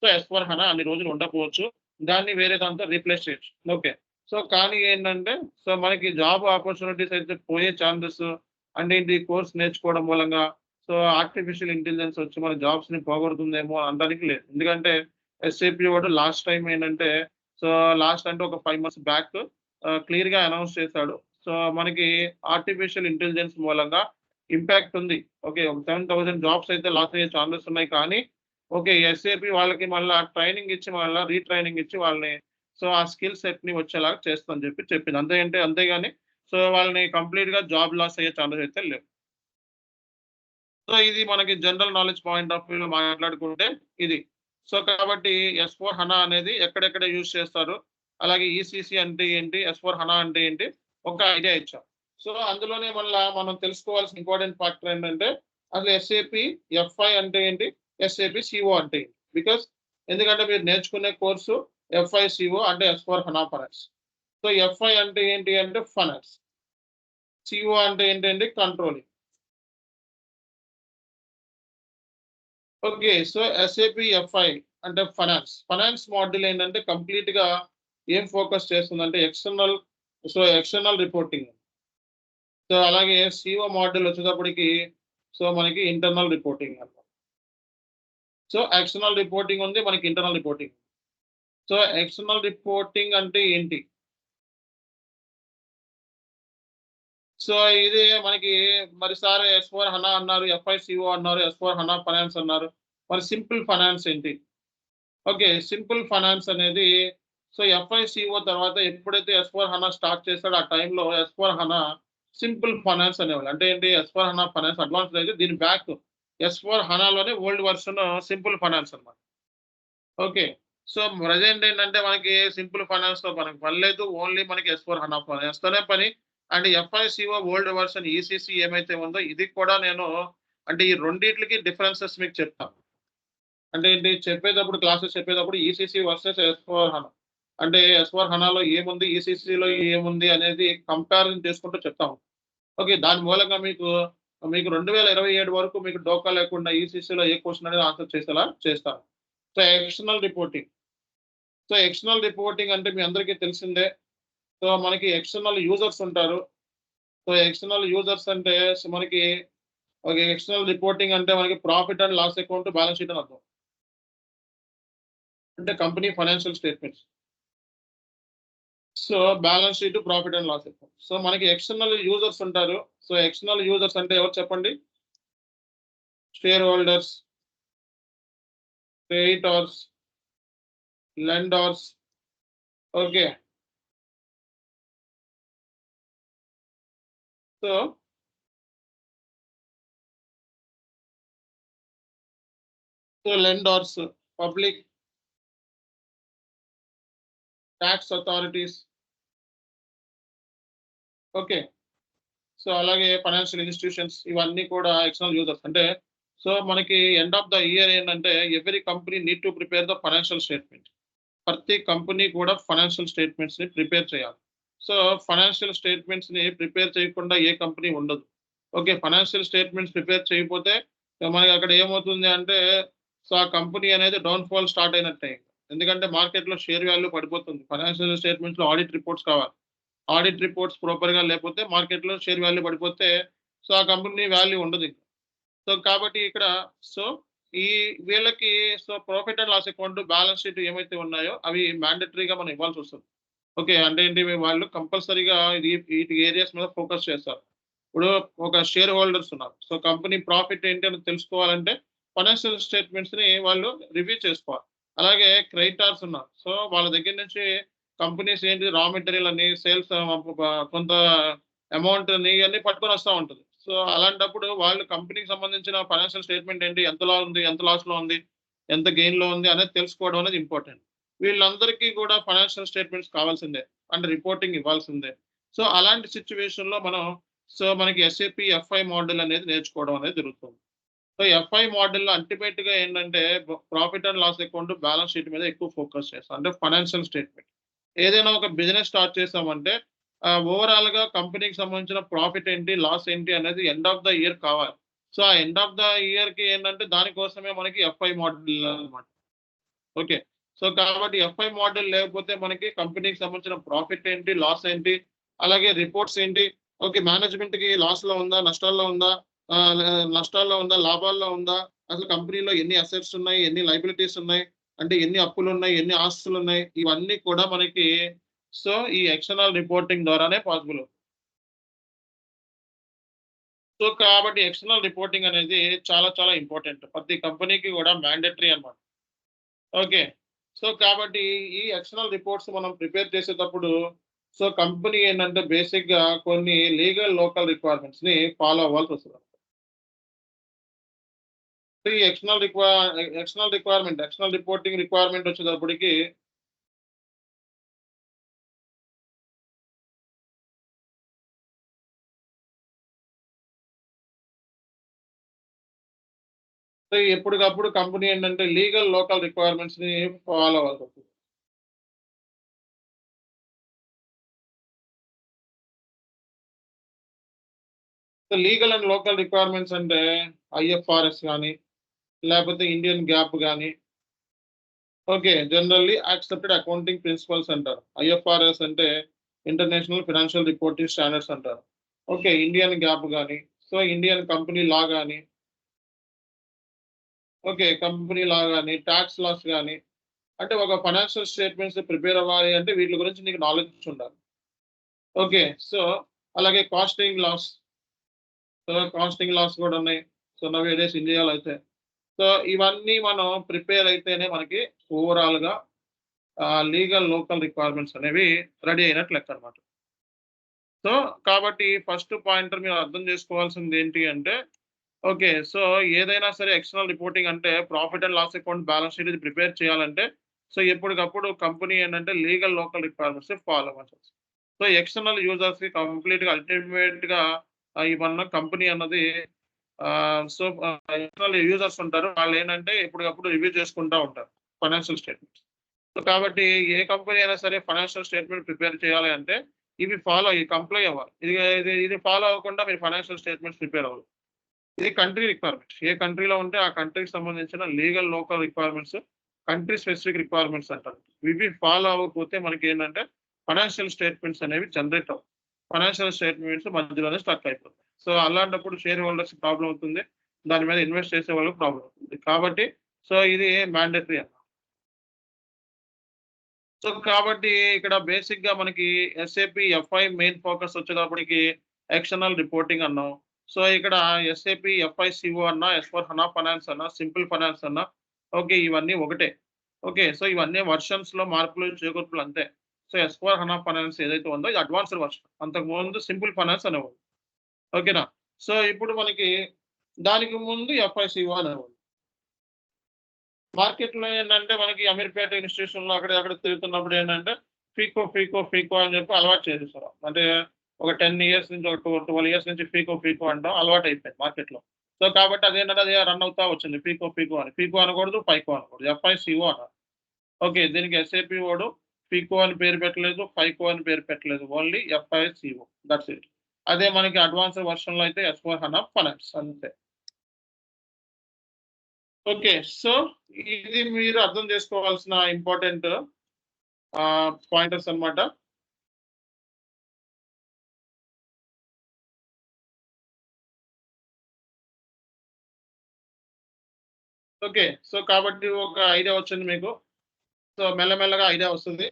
సో, ఎస్/4 హనా అన్ని రోజులు ఉండకపోవచ్చు. దాన్ని వేరే దాంతో రీప్లేస్ చేయొచ్చు. ఓకే. సో, కానీ ఏంటంటే సో, మనకి జాబ్ ఆపర్చునిటీస్ అయితే పోయే ఛాన్సెస్ అంటే ఏంటి కోర్స్ నేర్చుకోవడం మూలంగా సో, ఆర్టిఫిషియల్ ఇంటెలిజెన్స్ వచ్చి మన జాబ్స్‌ని పోగొడుతుందేమో అనడానికి లేదు. ఎందుకంటే ఎస్ఏపీ వాడు లాస్ట్ టైమ్ ఏంటంటే సో, లాస్ట్ అంటే ఒక 5 మంత్స్ బ్యాక్ క్లియర్‌గా అనౌన్స్ చేశాడు. సో, మనకి ఆర్టిఫిషియల్ ఇంటెలిజెన్స్ మూలంగా ఇంపాక్ట్ ఉంది. ఓకే. ఒక 7,000 జాబ్స్ అయితే లాస్ అయ్యే ఛాన్సెస్ ఉన్నాయి. కానీ ఓకే. ఎస్ఏపీ వాళ్ళకి మళ్ళా ట్రైనింగ్ ఇచ్చి మళ్ళా రీట్రైనింగ్ ఇచ్చి వాళ్ళని సో, ఆ స్కిల్ సెట్‌ని వచ్చేలాగా చేస్తదని చెప్పింది. అంతేగాని సో, వాళ్ళని కంప్లీట్‌గా జాబ్ లాస్ అయ్యే ఛాన్సెస్ అయితే లేవు. సో, ఇది మనకి జనరల్ నాలెడ్జ్ పాయింట్ ఆఫ్ వ్యూలో మాట్లాడుకుంటే ఇది. సో, కాబట్టి ఎస్/4 హనా అనేది ఎక్కడెక్కడ యూజ్ చేస్తారు? అలాగే ఈసీసీ అంటే ఏంటి? ఎస్/4 హనా అంటే ఏంటి? ఒక ఐడియా ఇచ్చాం. సో, అందులోనే మళ్ళా మనం తెలుసుకోవాల్సిన ఇంపార్టెంట్ ఫ్యాక్టర్ ఏంటంటే అసలు ఎస్ఏపీ ఎఫ్ఐ అంటే ఏంటి? ఎస్ఏపీ సీఓ అంటే ఏంటి? ఎందుకంటే మీరు నేర్చుకునే కోర్సు ఎఫ్ఐ సీఓ అంటే ఎస్/4 హనా ఫైనాన్స్. సో, ఎఫ్ఐ అంటే ఏంటి అంటే ఫైనాన్స్. సీఓ అంటే ఏంటండి? Controlling. Okay. So, SAP FI అంటే ఫైనాన్స్. ఫైనాన్స్ మాడ్యూల్ ఏంటంటే కంప్లీట్‌గా ఏం ఫోకస్ చేస్తుందంటే ఎక్స్టర్నల్ రిపోర్టింగ్. సో, అలాగే సీఓ మాడ్యూల్ వచ్చేటప్పటికి సో, మనకి ఇంటర్నల్ రిపోర్టింగ్ అన్నమాట. సో, ఎక్స్టర్నల్ రిపోర్టింగ్ ఉంది. మనకి internal reporting. So, external reporting అంటే ఏంటి? సో, ఇది మనకి మరి సార్ ఎస్/4 హనా అన్నారు, ఎఫ్ఐ సీఓ అన్నారు, ఎస్/4 హనా ఫైనాన్స్ అన్నారు. మరి సింపుల్ ఫైనాన్స్ ఏంటి? ఓకే. సింపుల్ ఫైనాన్స్ అనేది సో, ఎఫ్ఐసీఓ తర్వాత ఎప్పుడైతే ఎస్/4 హనా స్టార్ట్ చేసాడో ఆ టైంలో ఎస్/4 హనా సింపుల్ ఫైనాన్స్ అనేవాళ్ళు. అంటే ఏంటి ఎస్/4 హనా ఫైనాన్స్ అడ్వాన్స్‌డ్ అయితే దీని బ్యాక్ ఎస్/4 హనాలోనే ఓల్డ్ వెర్షన్ సింపుల్ ఫైనాన్స్ అన్నమాట. ఓకే. సో, ప్రెజెంట్ ఏంటంటే మనకి సింపుల్ ఫైనాన్స్‌తో మనకు పని లేదు. ఓన్లీ మనకి ఎస్/4 హనా ఫైనాన్స్‌తోనే పని. అండ్ ఎఫ్ఐసీఓ ఓల్డ్ వెర్షన్ ఈసీసీ ఏమైతే ఉందో ఇది కూడా నేను అంటే ఈ రెండిట్లకి డిఫరెన్సెస్ మీకు చెప్తాను. అంటే ఏంటి చెప్పేటప్పుడు క్లాసెస్ చెప్పేటప్పుడు ఈసీసీ వర్సెస్ ఎస్/4 హనా. అంటే ఎస్/4 హనాలో ఏముంది? ఈసీసీలో ఏముంది? అనేది కంపారిజన్ చేసుకుంటూ చెప్తాము. ఓకే. దాని మూలంగా మీకు 2027 వరకు మీకు డోకా లేకుండా ఈసీసీలో ఏ క్వెషన్ అనేది ఆన్సర్ చేసేలా చేస్తాను. So, external reporting. So, external reporting అంటే మీ అందరికీ తెలిసిందే. సో, మనకి ఎక్స్టర్నల్ యూజర్స్ ఉంటారు. సో, ఎక్స్టర్నల్ యూజర్స్ అంటే మనకి ఒక ఎక్స్టర్నల్ రిపోర్టింగ్ అంటే మనకి profit and loss account, balance sheet అని అర్థం. అంటే company financial statements. So, balance sheet, profit and loss account. So, మనకి ఎక్స్టర్నల్ యూజర్స్ ఉంటారు. సో, ఎక్స్టర్నల్ యూజర్స్ అంటే ఎవరు చెప్పండి? Share holders, creditors, lenders. Okay. So, lenders, public, tax authorities. Okay. So, అలాగే financial institutions ఇవన్నీ కూడా ఎక్స్టర్నల్ యూజర్స్. అంటే so, మనకి ఎండ్ ఆఫ్ ద ఇయర్ ఏంటంటే every company need to prepare the financial statement. ప్రతి కంపెనీ కూడా ఫైనాన్షియల్ స్టేట్మెంట్స్‌ని ప్రిపేర్ చేయాలి. So, financial స్టేట్మెంట్స్‌ని prepare చేయకుండా ఏ కంపెనీ ఉండదు. ఓకే. ఫైనాన్షియల్ స్టేట్మెంట్స్ ప్రిపేర్ చేయకపోతే మనకి అక్కడ ఏమవుతుంది అంటే సో, ఆ కంపెనీ అనేది డౌన్ ఫాల్ స్టార్ట్ అయినట్టే. ఎందుకంటే మార్కెట్లో షేర్ వాల్యూ పడిపోతుంది. ఫైనాన్షియల్ స్టేట్మెంట్స్లో ఆడిట్ రిపోర్ట్స్ కావాలి. ఆడిట్ రిపోర్ట్స్ ప్రాపర్గా లేకపోతే మార్కెట్లో షేర్ వాల్యూ పడిపోతే సో ఆ కంపెనీ వాల్యూ ఉండదు. సో కాబట్టి ఇక్కడ సో ఈ వీళ్ళకి so profit and loss account, balance sheet ఏమైతే ఉన్నాయో అవి మ్యాండటరీగా మనం ఇవ్వాల్సి వస్తుంది. ఓకే, అంటే ఏంటి, వాళ్ళు కంపల్సరీగా వీటి ఏరియాస్ మీద ఫోకస్ చేస్తారు. ఇప్పుడు ఒక షేర్ హోల్డర్స్ ఉన్నారు. సో కంపెనీ ప్రాఫిట్ ఏంటి అని తెలుసుకోవాలంటే ఫైనాన్షియల్ స్టేట్మెంట్స్ ని వాళ్ళు రివ్యూ చేసుకోవాలి. అలాగే క్రెడిటార్స్ ఉన్నారు. సో వాళ్ళ దగ్గర నుంచి కంపెనీస్ ఏంటి, రా మెటీరియల్ అని, సేల్స్ కొంత అమౌంట్ అని ఇవన్నీ పట్టుకొని వస్తూ ఉంటుంది. సో అలాంటప్పుడు వాళ్ళు కంపెనీకి సంబంధించిన ఫైనాన్షియల్ స్టేట్మెంట్ ఏంటి, ఎంతలో ఉంది, ఎంత లాస్ లో ఉంది, ఎంత గెయిన్ లో ఉంది అనేది తెలుసుకోవడం అనేది ఇంపార్టెంట్. వీళ్ళందరికీ కూడా ఫైనాన్షియల్ స్టేట్మెంట్స్ కావాల్సిందే అండ్ రిపోర్టింగ్ ఇవ్వాల్సిందే. సో అలాంటి సిచ్యువేషన్ లో మనం సో మనకి ఎస్ఏపి ఎఫ్ఐ మోడల్ అనేది నేర్చుకోవడం అనేది జరుగుతుంది. సో ఎఫ్ఐ మోడల్ అల్టిమేట్ గా ఏంటంటే profit and loss account, balance sheet మీద ఎక్కువ ఫోకస్ చేస్తాం. అంటే ఫైనాన్షియల్ స్టేట్మెంట్ ఏదైనా ఒక బిజినెస్ స్టార్ట్ చేసామంటే ఓవరాల్ గా కంపెనీకి సంబంధించిన ప్రాఫిట్ ఏంటి, లాస్ ఏంటి అనేది ఎండ్ ఆఫ్ ద ఇయర్ కావాలి. సో ఆ ఎండ్ ఆఫ్ ద ఇయర్ కి ఏంటంటే దానికోసమే మనకి ఎఫ్ఐ మోడల్ అనమాట. ఓకే, సో కాబట్టి ఎఫ్ఐ మోడల్ లేకపోతే మనకి కంపెనీకి సంబంధించిన ప్రాఫిట్ ఏంటి, లాస్ ఏంటి, అలాగే రిపోర్ట్స్ ఏంటి, ఓకే మేనేజ్మెంట్ కి లాస్ లో ఉందా, నష్టాల్లో ఉందా, నష్టాల్లో ఉందా, లాభాల్లో ఉందా, అసలు కంపెనీలో ఎన్ని అసెట్స్ ఉన్నాయి, ఎన్ని లైబిలిటీస్ ఉన్నాయి, అంటే ఎన్ని అప్పులు ఉన్నాయి, ఎన్ని ఆస్తులు ఉన్నాయి, ఇవన్నీ కూడా మనకి సో ఈ ఎక్స్టర్నల్ రిపోర్టింగ్ ద్వారానే పాసిబుల్. సో కాబట్టి ఎక్స్టర్నల్ రిపోర్టింగ్ అనేది చాలా చాలా ఇంపార్టెంట్. ప్రతి కంపెనీకి కూడా మ్యాండేటరీ అన్నమాట. ఓకే, సో కాబట్టి ఈ ఎక్స్టర్నల్ రిపోర్ట్స్ మనం ప్రిపేర్ చేసేటప్పుడు సో కంపెనీ ఏంటంటే బేసిక్ గా కొన్ని లీగల్ లోకల్ రిక్వైర్మెంట్స్ ని ఫాలో అవ్వాల్సి వస్తుంది. సో ఈ ఎక్స్టర్నల్ రిపోర్టింగ్ రిక్వైర్మెంట్ వచ్చేటప్పటికి సో ఎప్పటికప్పుడు కంపెనీ ఏంటంటే లీగల్ లోకల్ రిక్వైర్మెంట్స్ ని ఫాలో అవ్వాల్సి వస్తుంది. So legal and local requirements అంటే ఐఎఫ్ఆర్ఎస్ కానీ లేకపోతే ఇండియన్ గ్యాప్ కానీ, okay generally accepted accounting principles అంటారు. ఐఎఫ్ఆర్ఎస్ అంటే ఇంటర్నేషనల్ ఫైనాన్షియల్ రిపోర్టింగ్ స్టాండర్డ్స్ అంటారు. ఓకే, ఇండియన్ గ్యాప్ కానీ, సో ఇండియన్ కంపెనీ లా కానీ, ఓకే కంపెనీ లా కానీ, ట్యాక్స్ లాస్ కానీ, అంటే ఒక ఫైనాన్షియల్ స్టేట్మెంట్స్ ప్రిపేర్ అవ్వాలి అంటే వీటి గురించి నీకు నాలెడ్జ్ ఉండాలి. ఓకే, సో అలాగే కాస్టింగ్ లాస్ కూడా ఉన్నాయి. సో నవ్ డేస్ ఇండియాలో అయితే సో ఇవన్నీ మనం ప్రిపేర్ అయితేనే మనకి ఓవరాల్ గా లీగల్ లోకల్ రిక్వైర్మెంట్స్ అనేవి రెడీ అయినట్లు లెక్క అనమాట. సో కాబట్టి ఫస్ట్ పాయింటర్ మీరు అర్థం చేసుకోవాల్సింది ఏంటి అంటే ఓకే, సో ఏదైనా సరే ఎక్స్టర్నల్ రిపోర్టింగ్ అంటే profit and loss account, balance sheet ఇది ప్రిపేర్ చేయాలంటే సో ఎప్పటికప్పుడు కంపెనీ ఏంటంటే లీగల్ లోకల్ రిక్వైర్మెంట్స్ ఫాలో అవ్వాలి. సో ఎక్స్టర్నల్ యూజర్స్ కి కంప్లీట్ గా అల్టిమేట్ గా ఇవన్న కంపెనీ అన్నది సో ఎక్స్టర్నల్ యూజర్స్ ఉంటారు. వాళ్ళు ఏంటంటే ఎప్పటికప్పుడు రివ్యూ చేసుకుంటూ ఉంటారు ఫైనాన్షియల్ స్టేట్మెంట్స్. సో కాబట్టి ఏ కంపెనీ అయినా సరే ఫైనాన్షియల్ స్టేట్మెంట్ ప్రిపేర్ చేయాలి అంటే ఇవి కంప్లై అవ్వాలి. ఇది ఫాలో అవ్వకుండా మీరు ఫైనాన్షియల్ స్టేట్మెంట్స్ ప్రిపేర్ అవ్వాలి. ఇది కంట్రీ రిక్వైర్మెంట్స్. ఏ కంట్రీలో ఉంటే ఆ కంట్రీకి సంబంధించిన legal local requirements, country specific requirements అంటారు. ఇవి ఫాలో అవ్వకపోతే మనకి ఏంటంటే ఫైనాన్షియల్ స్టేట్మెంట్స్ అనేవి జనరేట్ అవ్వవు. ఫైనాన్షియల్ స్టేట్మెంట్స్ మధ్యలోనే స్టక్ అయిపోతాయి. సో అలాంటప్పుడు షేర్ హోల్డర్స్ ప్రాబ్లం అవుతుంది, దాని మీద ఇన్వెస్ట్ చేసే వాళ్ళకి ప్రాబ్లం అవుతుంది. కాబట్టి సో ఇది మ్యాండేటరీ అన్నమాట. సో కాబట్టి ఇక్కడ బేసిక్ గా మనకి ఎస్ఏపి ఎఫ్ఐ మెయిన్ ఫోకస్ వచ్చేటప్పటికి ఎక్స్టర్నల్ రిపోర్టింగ్ అన్నాం. సో ఇక్కడ ఎస్ఏపి ఎఫ్ఐ సిఓ అన్నా, ఎస్4 హనా ఫైనాన్స్ అన్నా, సింపుల్ ఫైనాన్స్ అన్నా, ఓకే ఇవన్నీ ఒకటే. ఓకే, సో ఇవన్నీ వర్షన్స్ లో మార్పులు చేకూర్పులు అంతే. సో ఎస్4 హనా ఫైనాన్స్ ఏదైతే ఉందో ఇది అడ్వాన్స్డ్ వర్షన్. అంతకు ముందు సింపుల్ ఫైనాన్స్ అనేవాళ్ళు. ఓకేనా, సో ఇప్పుడు మనకి దానికి ముందు ఎఫ్ఐ సిఓ అనేవాళ్ళు. మార్కెట్ లో ఏంటంటే మనకి అమీర్పేట ఇన్స్టిట్యూషన్ లో అక్కడ తిరుగుతున్నప్పుడు ఏంటంటే ఫీకో అని చెప్పి అలవాటు చేసేసారు. అంటే ఒక 10 ఇయర్స్ నుంచి, ఒక 12 ఇయర్స్ నుంచి ఫీకో అంటాం అలవాటు అయిపోయింది మార్కెట్ లో. సో కాబట్టి అదేంటంటే అదే రన్ అవుతా వచ్చింది ఫీకో అని. ఫీకో అనకూడదు, ఫైకో అనకూడదు, ఎఫ్ఐసిఓ అన్నారు. ఓకే, దీనికి ఎస్ఏపి వాడు ఫీకో అని పేరు పెట్టలేదు, ఫైకో అని పేరు పెట్టలేదు, ఓన్లీ ఎఫ్ఐసిఓ, దట్స్ ఇట్. అదే మనకి అడ్వాన్స్ వర్షన్ లో అయితే ఎస్4 హనా ఫైనాన్స్ అంతే. ఓకే, సో ఇది మీరు అర్థం చేసుకోవాల్సిన ఇంపార్టెంట్ పాయింటర్స్ అన్నమాట. ఓకే, సో కాబట్టి ఒక ఐడియా వచ్చింది మీకు. సో మెల్లమెల్లగా ఐడియా వస్తుంది.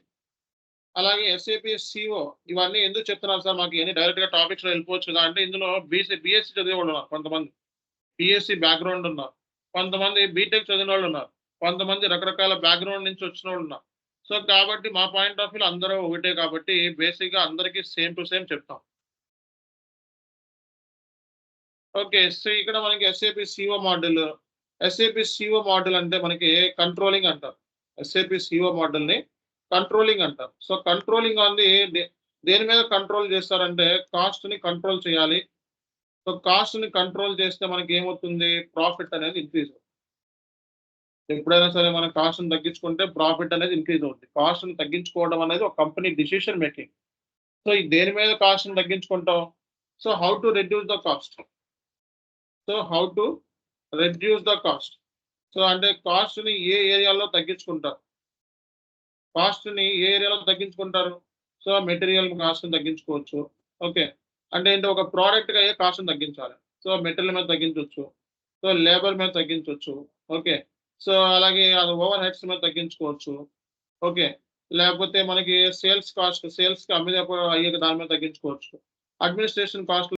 అలాగే ఎస్ఏపి సిఓ ఇవన్నీ ఎందుకు చెప్తున్నారు సార్ మాకు ఇవన్నీ డైరెక్ట్‌గా టాపిక్స్‌లో వెళ్ళిపోవచ్చు కదా! అంటే ఇందులో బీఎస్సీ చదివేవాళ్ళు ఉన్నారు కొంతమంది. బీఎస్సీ బ్యాక్‌గ్రౌండ్ ఉన్నారు. కొంతమంది బీటెక్ చదివినోళ్ళు ఉన్నారు. కొంతమంది రకరకాల బ్యాక్‌గ్రౌండ్ నుంచి వచ్చినోళ్ళు ఉన్నారు. సో కాబట్టి మా పాయింట్ ఆఫ్ వ్యూలో అందరూ ఒకటే కాబట్టి బేసిక్‌గా అందరికీ సేమ్ టు సేమ్ చెప్తాం. ఓకే, సో ఇక్కడ మనకి ఎస్ఏపి సిఓ మాడ్యూల్ అంటే మనకి కంట్రోలింగ్ అంటారు. ఎస్ఏపి సిఓ మాడ్యూల్‌ని కంట్రోలింగ్ అంటారు. సో కంట్రోలింగ్ అనేది దేని మీద కంట్రోల్ చేస్తారంటే కాస్ట్‌ని కంట్రోల్ చేయాలి. సో కాస్ట్‌ని కంట్రోల్ చేస్తే మనకి ఏమవుతుంది? ప్రాఫిట్ అనేది ఇంక్రీజ్ అవుతుంది. ఎప్పుడైనా సరే మనం కాస్ట్‌ని తగ్గించుకుంటే ప్రాఫిట్ అనేది ఇంక్రీజ్ అవుద్ది. కాస్ట్‌ని తగ్గించుకోవడం అనేది ఒక కంపెనీ డెసిషన్ మేకింగ్. సో ఈ దేని మీద కాస్ట్‌ని తగ్గించుకుంటాం? So how to reduce the cost. So how to reduce the cost. So అంటే కాస్ట్‌ని ఏ ఏరియాలో తగ్గించుకుంటారు? కాస్ట్‌ని ఏ ఏరియాలో తగ్గించుకుంటారు? సో మెటీరియల్ కాస్ట్‌ని తగ్గించుకోవచ్చు. ఓకే. అంటే ఏంటి ఒక ప్రొడక్ట్‌గా అయ్యే కాస్ట్‌ని తగ్గించాలి. సో మెటీరియల్ మీద తగ్గించొచ్చు. సో లేబర్ మీద తగ్గించొచ్చు. ఓకే. సో అలాగే అది ఓవర్ హెడ్స్ మీద తగ్గించుకోవచ్చు. ఓకే. లేకపోతే మనకి సేల్స్‌కి అమ్మేటప్పుడు అయ్యే దాని మీద తగ్గించుకోవచ్చు. Administration cost